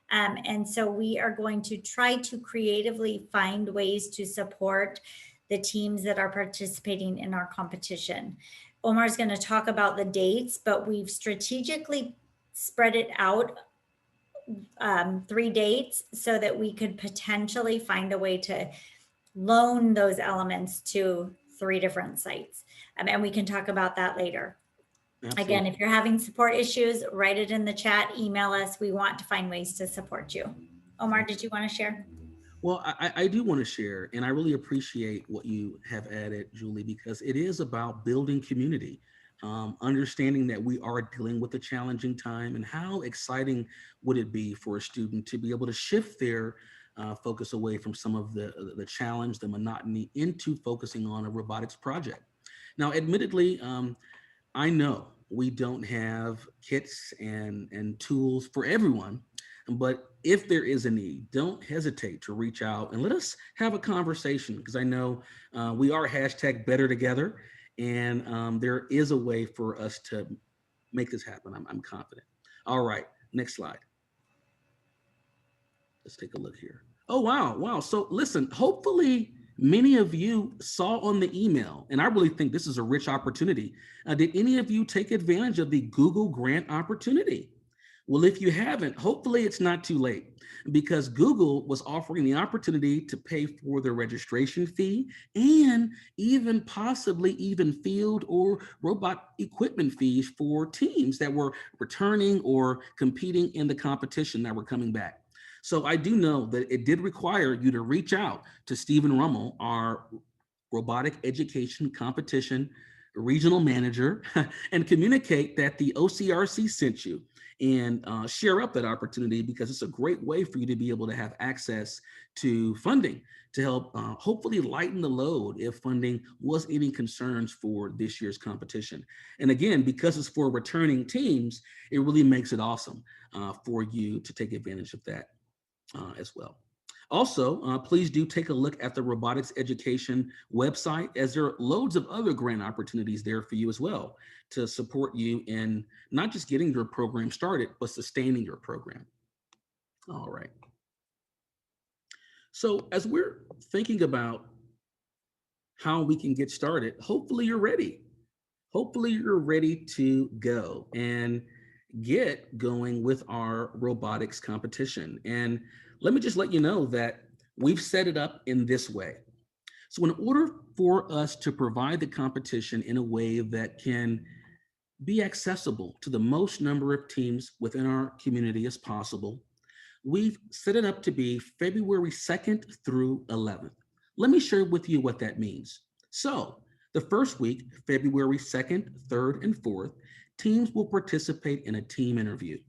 And so we are going to try to creatively find ways to support the teams that are participating in our competition. Omar's going to talk about the dates, but we've strategically spread it out 3 dates so that we could potentially find a way to loan those elements to 3 different sites. And we can talk about that later. Absolutely. Again, if you're having support issues, write it in the chat, email us. We want to find ways to support you. Omar, did you want to share? Well, I do want to share, and I really appreciate what you have added, Julie, because it is about building community, understanding that we are dealing with a challenging time, and how exciting would it be for a student to be able to shift their focus away from some of the challenge, the monotony, into focusing on a robotics project. Now, admittedly, I know we don't have kits and tools for everyone, but if there is a need, don't hesitate to reach out and let us have a conversation, because I know we are #BetterTogether, and there is a way for us to make this happen. I'm confident. All right, next slide. Let's take a look here. Oh, wow. So listen, hopefully many of you saw on the email, and I really think this is a rich opportunity. Did any of you take advantage of the Google grant opportunity? Well, if you haven't, hopefully it's not too late, because Google was offering the opportunity to pay for the registration fee and even possibly even field or robot equipment fees for teams that were returning or competing in the competition that were coming back. So I do know that it did require you to reach out to Stephen Rummel, our robotic education competition regional manager, and communicate that the OCRC sent you, and share up that opportunity, because it's a great way for you to be able to have access to funding to help hopefully lighten the load if funding was any concerns for this year's competition. And again, because it's for returning teams, it really makes it awesome for you to take advantage of that as well. Also, please do take a look at the robotics education website, as there are loads of other grant opportunities there for you as well to support you in not just getting your program started, but sustaining your program. All right. So as we're thinking about how we can get started, hopefully you're ready. Hopefully you're ready to go and get going with our robotics competition. And let me just let you know that we've set it up in this way. So in order for us to provide the competition in a way that can be accessible to the most number of teams within our community as possible, we've set it up to be February 2nd through 11th. Let me share with you what that means. So the first week, February 2nd, 3rd, and 4th, teams will participate in a team interview.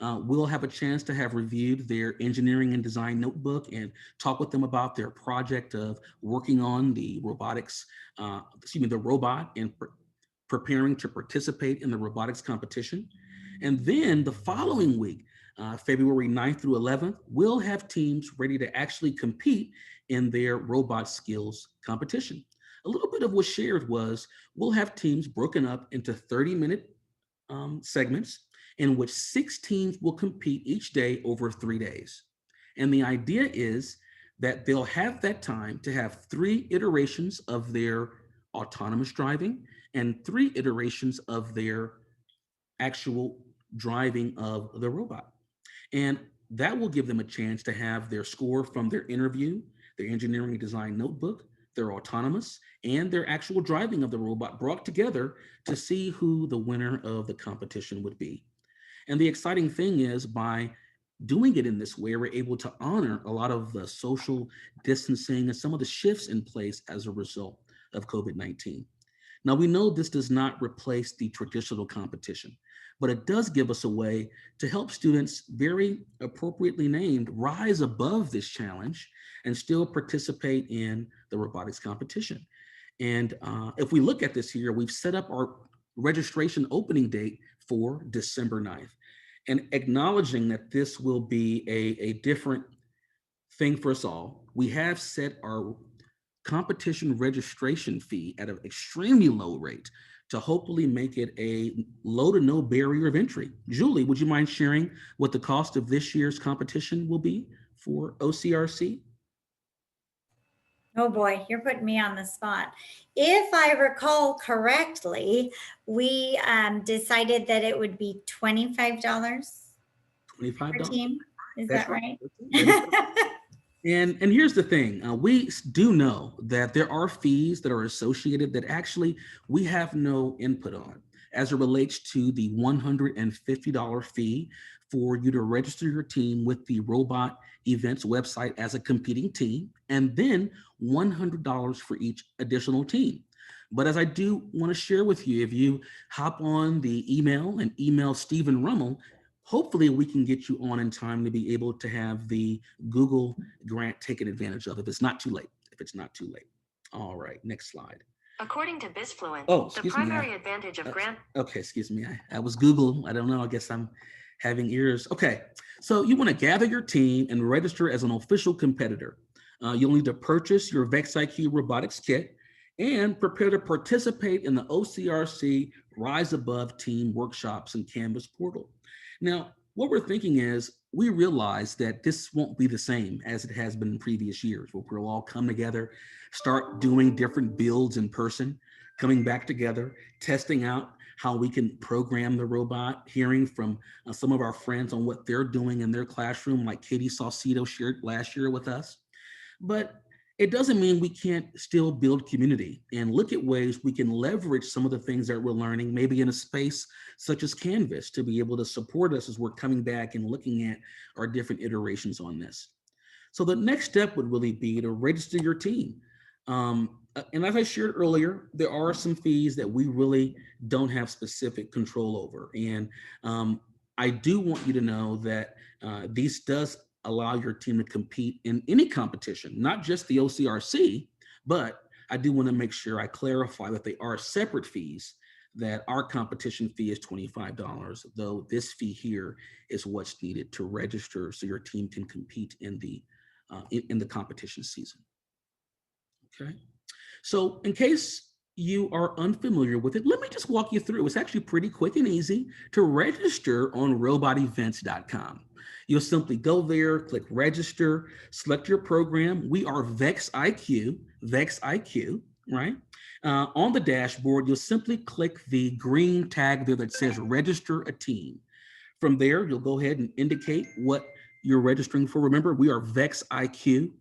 We'll have a chance to have reviewed their engineering and design notebook and talk with them about their project of working on the robotics, the robot, and preparing to participate in the robotics competition. And then the following week, February 9th through 11th, we'll have teams ready to actually compete in their robot skills competition. A little bit of what shared was we'll have teams broken up into 30-minute segments in which 6 teams will compete each day over 3 days. And the idea is that they'll have that time to have 3 iterations of their autonomous driving and 3 iterations of their actual driving of the robot. And that will give them a chance to have their score from their interview, their engineering design notebook, their autonomous, and their actual driving of the robot brought together to see who the winner of the competition would be. And the exciting thing is, by doing it in this way, we're able to honor a lot of the social distancing and some of the shifts in place as a result of COVID-19. Now, we know this does not replace the traditional competition, but it does give us a way to help students, very appropriately named, rise above this challenge and still participate in the robotics competition. And if we look at this here, we've set up our registration opening date for December 9th. And acknowledging that this will be a different thing for us all, we have set our competition registration fee at an extremely low rate to hopefully make it a low to no barrier of entry. Julie, would you mind sharing what the cost of this year's competition will be for OCRC? Oh boy, you're putting me on the spot. If I recall correctly, we decided that it would be $25 per $25? team. Is That's that right? And here's the thing, we do know that there are fees that are associated that actually we have no input on as it relates to the $150 fee for you to register your team with the Robot Events website as a competing team, and then $100 for each additional team. But as I do want to share with you, if you hop on the email and email Stephen Rummel, hopefully we can get you on in time to be able to have the Google grant taken advantage of if it's not too late. All right, next slide. According to BizFluent, the excuse primary advantage of grant. Okay, excuse me. I was Google. I don't know. I guess I'm having ears. Okay, so you want to gather your team and register as an official competitor. You'll need to purchase your VEX IQ robotics kit and prepare to participate in the OCRC Rise Above Team workshops and Canvas portal. Now, what we're thinking is we realize that this won't be the same as it has been in previous years, where we'll all come together, start doing different builds in person, coming back together, testing out how we can program the robot, hearing from some of our friends on what they're doing in their classroom, like Katie Saucedo shared last year with us. But it doesn't mean we can't still build community and look at ways we can leverage some of the things that we're learning, maybe in a space such as Canvas, to be able to support us as we're coming back and looking at our different iterations on this. So the next step would really be to register your team. And as I shared earlier, there are some fees that we really don't have specific control over. And I do want you to know that these does allow your team to compete in any competition, not just the OCRC, but I do want to make sure I clarify that they are separate fees, that our competition fee is $25, though this fee here is what's needed to register so your team can compete in the in the competition season. Okay, so in case you are unfamiliar with it, let me just walk you through. It's actually pretty quick and easy to register on robotevents.com. You'll simply go there, click register, select your program. We are VEX IQ, right? On the dashboard, you'll simply click the green tag there that says register a team. From there, you'll go ahead and indicate what you're registering for. Remember, we are VEX IQ.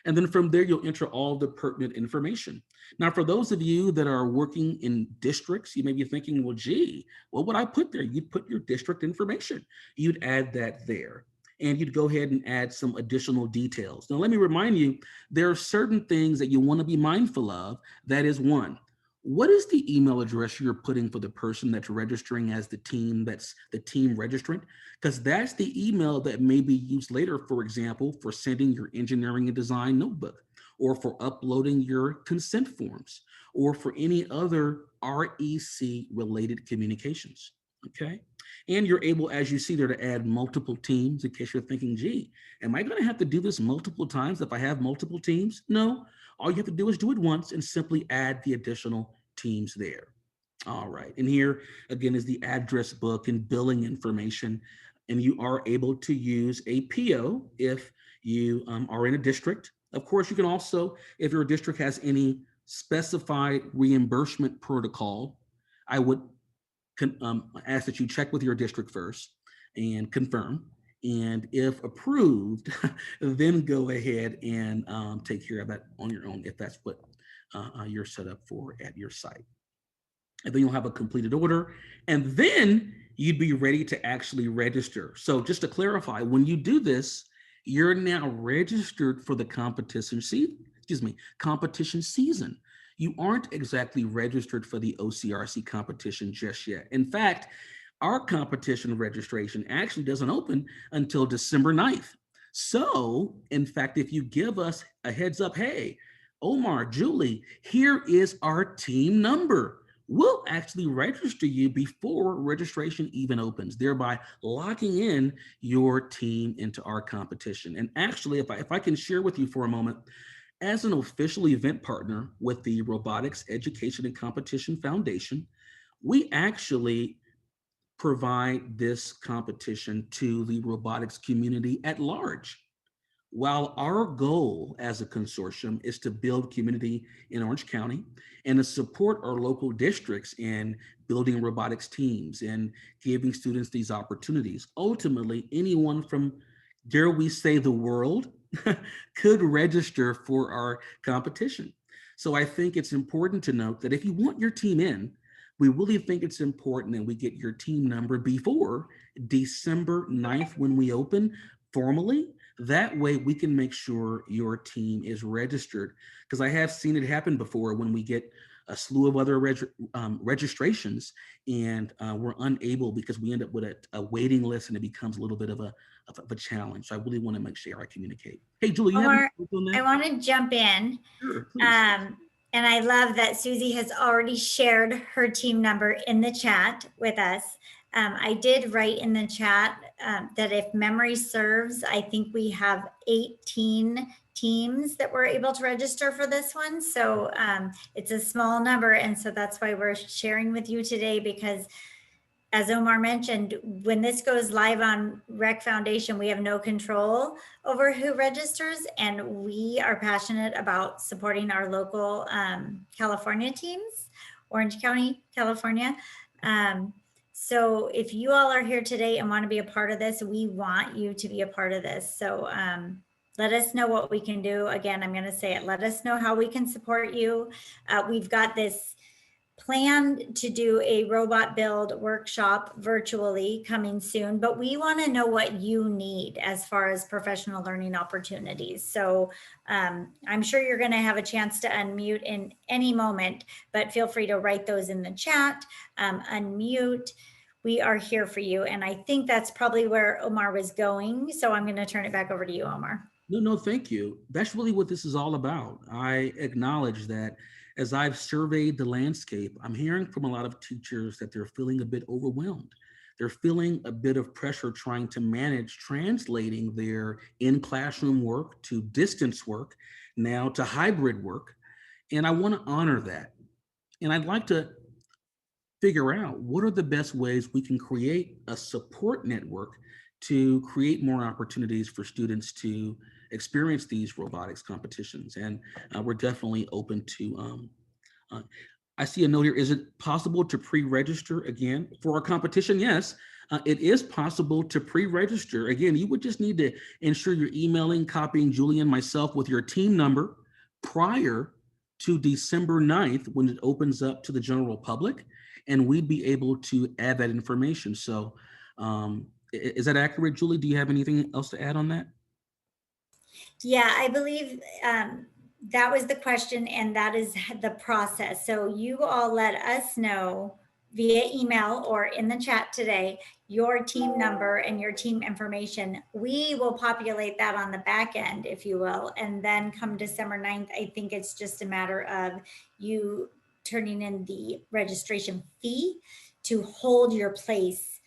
And then from there, you'll enter all the pertinent information. Now, for those of you that are working in districts, you may be thinking, well, gee, what would I put there? You'd put your district information. You'd add that there. And you'd go ahead and add some additional details. Now, let me remind you, there are certain things that you want to be mindful of. That is one, what is the email address you're putting for the person that's registering as the team, that's the team registrant? Because that's the email that may be used later, for example, for sending your engineering and design notebook, or for uploading your consent forms, or for any other REC related communications, okay? And you're able, as you see there, to add multiple teams in case you're thinking, gee, am I gonna have to do this multiple times if I have multiple teams? No, all you have to do is do it once and simply add the additional teams there. All right, and here again is the address book and billing information, and you are able to use a PO if you are in a district. Of course, you can also, if your district has any specified reimbursement protocol, I would ask that you check with your district first and confirm. And if approved, then go ahead and take care of that on your own if that's what you're set up for at your site. And then you'll have a completed order, and then you'd be ready to actually register. So just to clarify, when you do this, you're now registered for the competition season. You aren't exactly registered for the OCRC competition just yet. In fact, our competition registration actually doesn't open until December 9th. So, in fact, if you give us a heads up, hey, Omar, Julie, here is our team number, we'll actually register you before registration even opens, thereby locking in your team into our competition. And actually, if I can share with you for a moment, as an official event partner with the Robotics Education and Competition Foundation, we actually provide this competition to the robotics community at large. While our goal as a consortium is to build community in Orange County and to support our local districts in building robotics teams and giving students these opportunities, ultimately anyone from, dare we say, the world could register for our competition. So I think it's important to note that if you want your team in, we really think it's important that we get your team number before December 9th when we open formally. That way we can make sure your team is registered, because I have seen it happen before when we get a slew of other registrations and we're unable, because we end up with a waiting list and it becomes a little bit of a challenge. So I really want to make sure I communicate. Hey, Julie, you Omar, have on that? I want to jump in. Sure, please. And I love that Susie has already shared her team number in the chat with us. I did write in the chat that if memory serves, I think we have 18 teams that were able to register for this one. So it's a small number. And so that's why we're sharing with you today, because as Omar mentioned, when this goes live on Rec Foundation, we have no control over who registers, and we are passionate about supporting our local California teams, Orange County, California. So if you all are here today and want to be a part of this, we want you to be a part of this. So let us know what we can do. Again, I'm going to say it. Let us know how we can support you. We've got this planned to do a robot build workshop virtually coming soon, but we want to know what you need as far as professional learning opportunities. So I'm sure you're going to have a chance to unmute in any moment, but feel free to write those in the chat, unmute. We are here for you. And I think that's probably where Omar was going. So I'm going to turn it back over to you, Omar. No, thank you. That's really what this is all about. I acknowledge that as I've surveyed the landscape, I'm hearing from a lot of teachers that they're feeling a bit overwhelmed. they're feeling a bit of pressure trying to manage translating their in-classroom work to distance work, now to hybrid work. And I want to honor that. And I'd like to figure out what are the best ways we can create a support network to create more opportunities for students to experience these robotics competitions. And we're definitely open to, I see a note here, is it possible to pre-register again for our competition? Yes, it is possible to pre-register. Again, you would just need to ensure you're emailing, copying Julie and myself with your team number prior to December 9th when it opens up to the general public, and we'd be able to add that information. So is that accurate, Julie? Do you have anything else to add on that? Yeah, I believe that was the question, and that is the process. So you all let us know via email or in the chat today your team number and your team information. We will populate that on the back end, if you will, and then come December 9th, I think it's just a matter of you turning in the registration fee to hold your place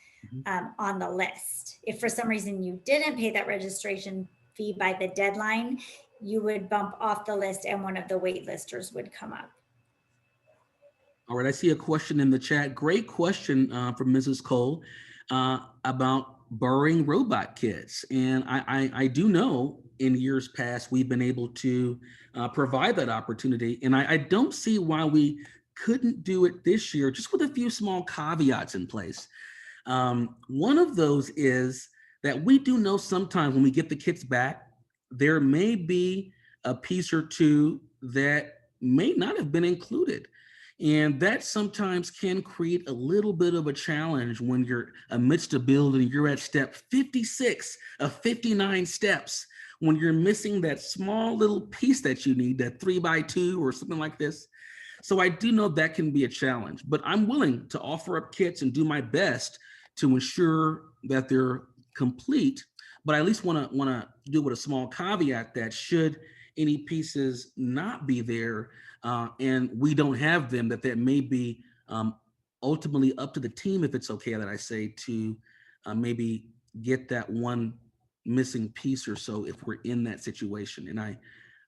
on the list. If for some reason you didn't pay that registration fee by the deadline, you would bump off the list and one of the wait listers would come up. All right, I see a question in the chat. Great question from Mrs. Cole about borrowing robot kits. And I do know in years past, we've been able to provide that opportunity. And I don't see why we couldn't do it this year, just with a few small caveats in place. One of those is that we do know sometimes when we get the kits back, there may be a piece or two that may not have been included. And that sometimes can create a little bit of a challenge when you're amidst a build and you're at step 56 of 59 steps, when you're missing that small little piece that you need, that 3x2 or something like this. So I do know that can be a challenge, but I'm willing to offer up kits and do my best to ensure that they're complete. But I at least want to do it with a small caveat that should any pieces not be there and we don't have them, that may be ultimately up to the team, if it's okay that I say, to maybe get that one missing piece or so if we're in that situation. And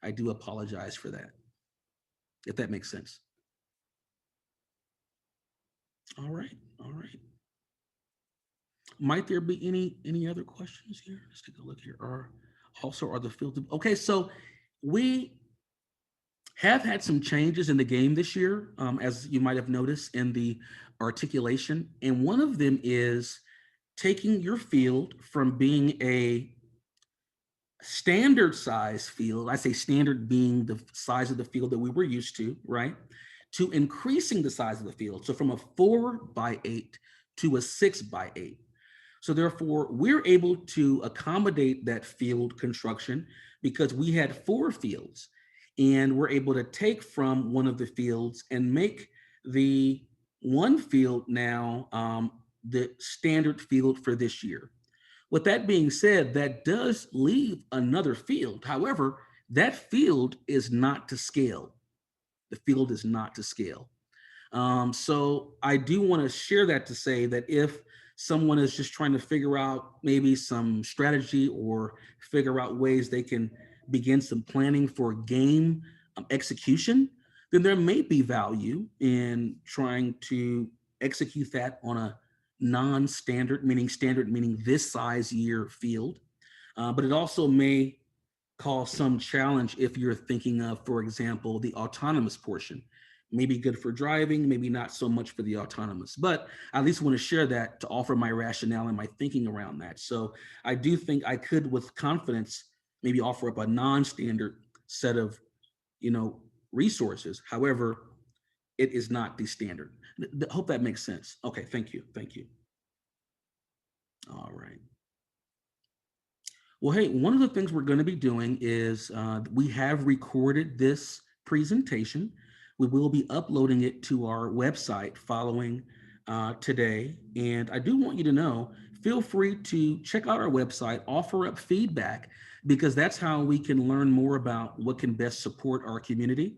I do apologize for that, if that makes sense. All right, all right. Might there be any other questions here? Let's take a look here. Are the field, okay, so we have had some changes in the game this year, as you might have noticed in the articulation. And one of them is taking your field from being a standard size field, I say standard being the size of the field that we were used to, right? To increasing the size of the field. So from a 4x8 to a 6x8. So therefore, we're able to accommodate that field construction because we had 4 fields, and we're able to take from one of the fields and make the one field now the standard field for this year. With that being said, that does leave another field. However, that field is not to scale. The field is not to scale. So I do want to share that to say that if someone is just trying to figure out maybe some strategy or figure out ways they can begin some planning for game execution, then there may be value in trying to execute that on a non-standard, meaning this size year field. But it also may cause some challenge if you're thinking of, for example, the autonomous portion. Maybe good for driving, maybe not so much for the autonomous, but I at least want to share that to offer my rationale and my thinking around that. So I do think I could, with confidence, maybe offer up a non-standard set of, resources. However, it is not the standard. Hope that makes sense. Okay, thank you. All right. Well, hey, one of the things we're going to be doing is we have recorded this presentation. We will be uploading it to our website following today. And I do want you to know, feel free to check out our website, offer up feedback, because that's how we can learn more about what can best support our community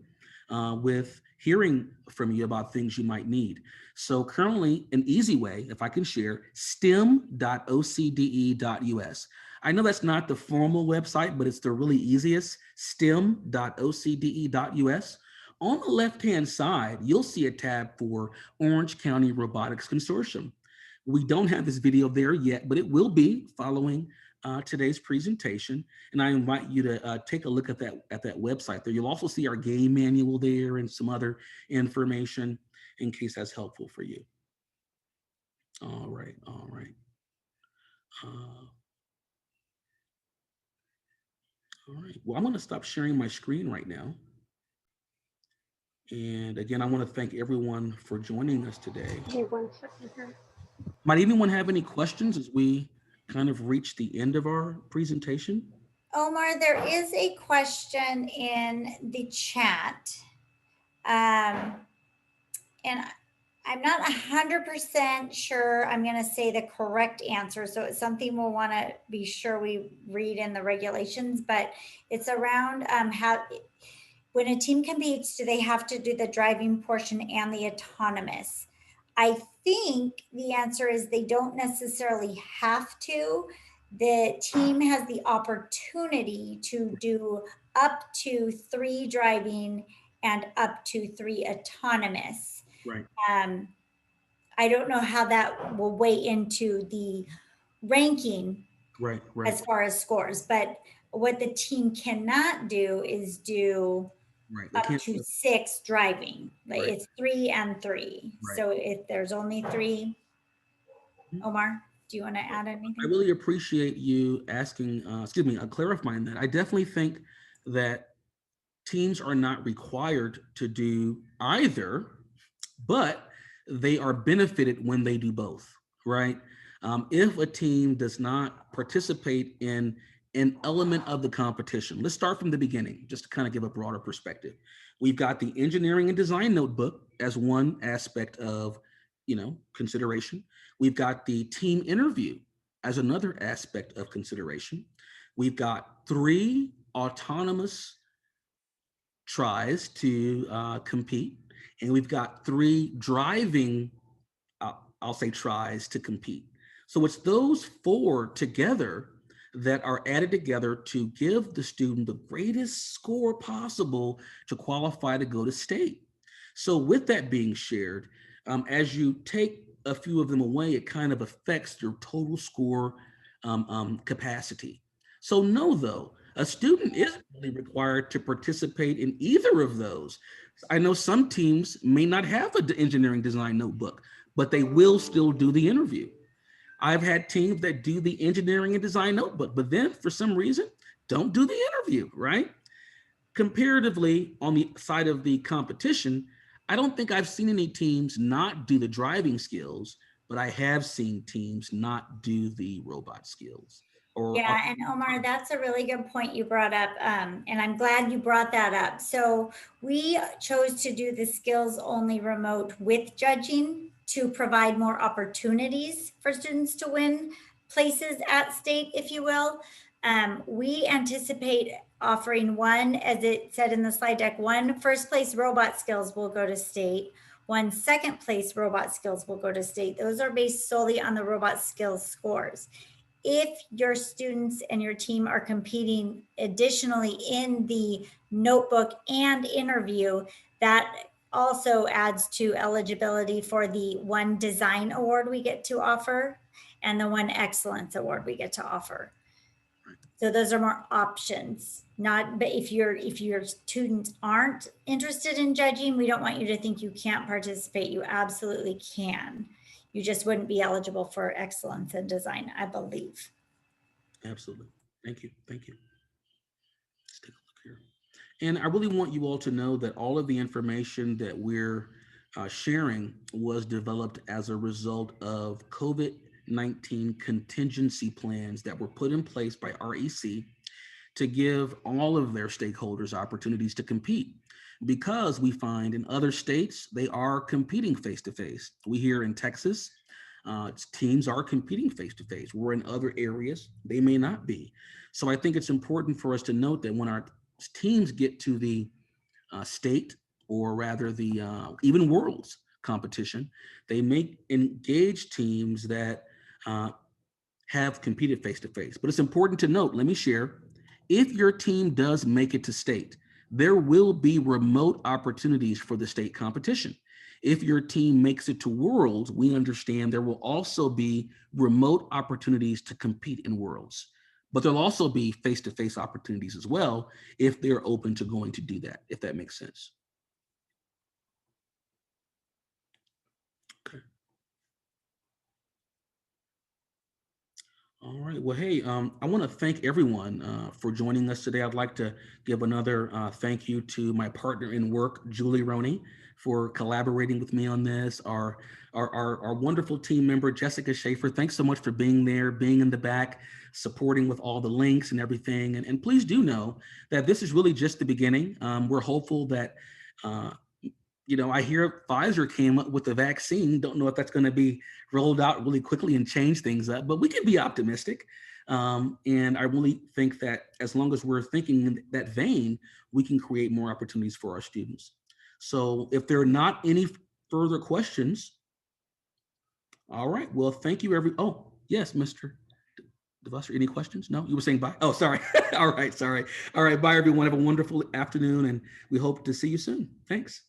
with hearing from you about things you might need. So currently, an easy way, if I can share, stem.ocde.us. I know that's not the formal website, but it's the really easiest, stem.ocde.us. On the left-hand side, you'll see a tab for Orange County Robotics Consortium. We don't have this video there yet, but it will be following today's presentation. And I invite you to take a look at that website there. You'll also see our game manual there and some other information in case that's helpful for you. All right, all right. All right, well, I'm gonna stop sharing my screen right now. And again, I wanna thank everyone for joining us today. Hey, 1 second here. Might anyone have any questions as we kind of reach the end of our presentation? Omar, there is a question in the chat. And I'm not 100% sure I'm going to say the correct answer. So it's something we'll want to be sure we read in the regulations, but it's around how, when a team competes, do they have to do the driving portion and the autonomous? I think the answer is they don't necessarily have to. The team has the opportunity to do up to 3 driving and up to 3 autonomous. Right. I don't know how that will weigh into the ranking Right. as far as scores, but what the team cannot do is do up to 6 driving. Like it's 3 and 3. Right. So if there's only 3, Omar, do you want to add anything? I really appreciate you asking, clarifying that. I definitely think that teams are not required to do either, but they are benefited when they do both, right? If a team does not participate in an element of the competition, let's start from the beginning, just to kind of give a broader perspective. We've got the engineering and design notebook as one aspect of, consideration. We've got the team interview as another aspect of consideration. We've got 3 autonomous tries to compete, and we've got 3 driving, I'll say tries to compete. So it's those 4 together that are added together to give the student the greatest score possible to qualify to go to state. So with that being shared, as you take a few of them away, it kind of affects your total score capacity. So no, though, a student isn't really required to participate in either of those. I know some teams may not have an engineering design notebook, but they will still do the interview. I've had teams that do the engineering and design notebook, but then for some reason, don't do the interview, right? Comparatively, on the side of the competition, I don't think I've seen any teams not do the driving skills, but I have seen teams not do the robot skills. Yeah, and Omar, that's a really good point you brought up, and I'm glad you brought that up. So we chose to do the skills only remote with judging to provide more opportunities for students to win places at state, if you will. We anticipate offering 1, as it said in the slide deck, 1 first place robot skills will go to state, 1 second place robot skills will go to state. Those are based solely on the robot skills scores. If your students and your team are competing additionally in the notebook and interview, that also adds to eligibility for the 1 design award we get to offer and the 1 excellence award we get to offer. So those are more options. But if your students aren't interested in judging, we don't want you to think you can't participate. You absolutely can. You just wouldn't be eligible for excellence in design, I believe. Absolutely. Thank you. Thank you. Let's take a look here. And I really want you all to know that all of the information that we're sharing was developed as a result of COVID-19 contingency plans that were put in place by REC to give all of their stakeholders opportunities to compete. Because we find in other states, they are competing face-to-face. We hear in Texas, teams are competing face-to-face. We're in other areas, they may not be. So I think it's important for us to note that when our teams get to the state or rather the even worlds competition, they may engage teams that have competed face-to-face. But it's important to note, let me share, if your team does make it to state, there will be remote opportunities for the state competition. If your team makes it to Worlds, we understand there will also be remote opportunities to compete in Worlds. But there'll also be face-to-face opportunities as well if they're open to going to do that, if that makes sense. Okay. All right. Well, hey, I want to thank everyone for joining us today. I'd like to give another thank you to my partner in work, Julie Roney, for collaborating with me on this. Our wonderful team member, Jessica Schaefer. Thanks so much for being there, being in the back, supporting with all the links and everything. And please do know that this is really just the beginning. We're hopeful that I hear Pfizer came up with the vaccine. Don't know if that's going to be rolled out really quickly and change things up, but we can be optimistic. And I really think that as long as we're thinking in that vein, we can create more opportunities for our students. So if there are not any further questions, all right. Well, thank you, oh, yes, Mr. DeVusser, any questions? No, you were saying bye? Oh, sorry. All right, sorry. All right, bye, everyone. Have a wonderful afternoon, and we hope to see you soon. Thanks.